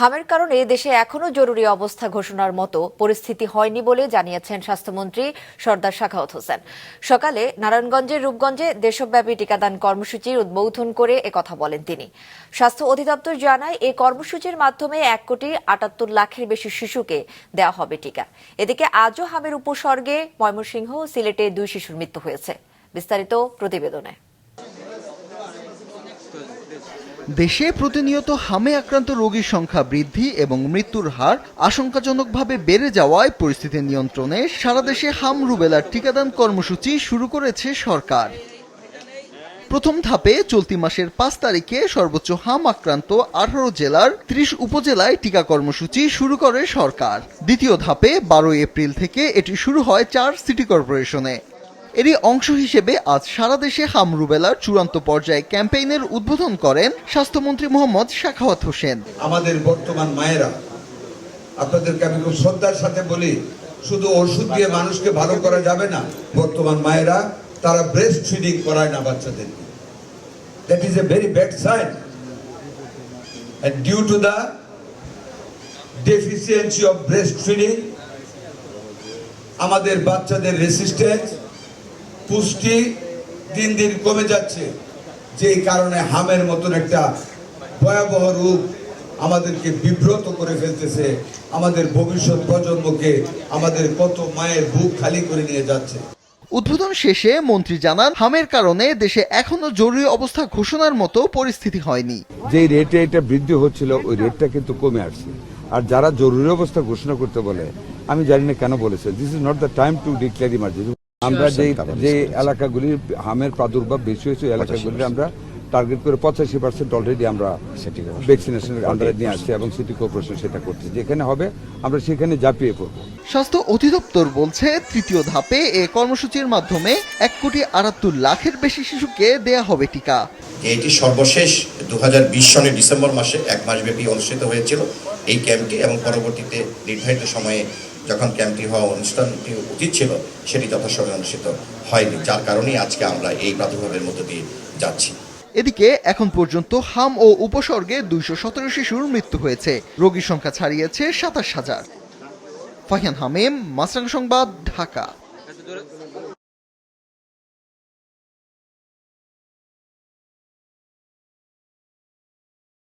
হামের কারণে দেশে এখনো জরুরি অবস্থা ঘোষণার মতো পরিস্থিতি হয়নি বলে জানিয়েছেন স্বাস্থ্যমন্ত্রী সরদার সাখাওয়াত হোসেন। সকালে নারায়ণগঞ্জের রূপগঞ্জে দেশব্যাপী টিকাদান কর্মসূচির উদ্বোধন করে একথা বলেন তিনি। স্বাস্থ্য অধিদপ্তর জানায় এই কর্মসূচির মাধ্যমে 1,78,00,000-এর বেশি শিশুকে দেওয়া হবে টিকা। এদিকে আজও হামের উপসর্গে ময়মনসিংহ ও সিলেটে 2 শিশুর মৃত্যু হয়েছে। বিস্তারিত প্রতিবেদনে। দেশে প্রতিনিয়ত হামে আক্রান্ত রোগীর সংখ্যা বৃদ্ধি এবং মৃত্যুর হার আশঙ্কাজনকভাবে বেড়ে যাওয়ায় পরিস্থিতি নিয়ন্ত্রণে সারা দেশে হাম রুবেলার টিকাদান কর্মসূচি শুরু করেছে সরকার। প্রথম ধাপে চলতি মাসের 5 তারিখে সর্বোচ্চ হাম আক্রান্ত 18 জেলার 30 উপজেলায় টিকা কর্মসূচি শুরু করে সরকার। দ্বিতীয় ধাপে 12 এপ্রিল থেকে এটি শুরু হয় 4 সিটি কর্পোরেশনে। এরই অংশ হিসেবে আজ সারা দেশে হাম রুবেলার চূড়ান্ত পর্যায়ে ক্যাম্পেইনের উদ্বোধন করেন স্বাস্থ্যমন্ত্রী মোহাম্মদ সাখাওয়াত হোসেন। আমাদের বর্তমান মায়েরা, আপনাদেরকে আমি খুব শ্রদ্ধার সাথে বলি, শুধু ওষুধ দিয়ে মানুষকে ভালো করা যাবে না। বর্তমান মায়েরা তারা ব্রেস্ট ফিডিং করায় না বাচ্চাদের। That is a very bad sign, and due to the deficiency of breastfeeding আমাদের বাচ্চাদের রেসিস্টেন্স, পুষ্টি দিন দিন কমে যাচ্ছে, যেই কারণে হামের মতন একটা ভয়াবহ রূপ আমাদেরকে বিব্রত করে ফেলতেছে। আমাদের ভবিষ্যৎ প্রজন্মকে, আমাদের কত মায়ের বুক খালি করে নিয়ে যাচ্ছে। উদ্বোধন শেষে মন্ত্রী জানান, হামের কারণে দেশে এখনো জরুরি অবস্থা ঘোষণার মতো পরিস্থিতি হয়নি। যে রেটে এটা বৃদ্ধি হচ্ছিল ওই রেটটা কিন্তু কমে আসছে। আর যারা জরুরি অবস্থা ঘোষণা করতে বলে, আমি জানি না কেন বলেছে, this is not the time to declare emergency. আমরা যে এলাকাগুলি হামের প্রাদুর্ভাব বেশি হয়েছে এলাকাগুলি আমরা টার্গেট করে 85% অলরেডি আমরা ভ্যাকসিনেশনের আন্ডারে নিয়ে আসছি এবং সিটি কর্পোরেশন সেটা করছে। যেখানে হবে আমরা সেখানে ঝাঁপিয়ে পড়ব। স্বাস্থ্য অধিদপ্তর বলছে, তৃতীয় ধাপে এ কর্মসূচির মাধ্যমে 1,78,00,000-এর বেশি শিশুকে দেয়া হবে টিকা। এটি সর্বশেষ 2020 সনের ডিসেম্বর মাসে 1 মাসব্যাপী অনুষ্ঠিত হয়েছিল এই ক্যাম্পটি, এবং পরবর্তীতে নির্ধারিত সময়ে যখন ক্যাম্পটি হওয়া অনুষ্ঠানটি উচিত ছিল সেটি যথাসময়ে অনুষ্ঠিত হয়নি, যার কারণেই আজকে আমরা এই প্রাদুর্ভাবের মধ্য দিয়ে যাচ্ছি। এদিকে এখন পর্যন্ত হাম ও উপসর্গে 217 শিশুর মৃত্যু হয়েছে। রোগীর সংখ্যা ছাড়িয়েছে 27,000। ফাহিয়ান হামিম, মাছরাঙা সংবাদ, ঢাকা।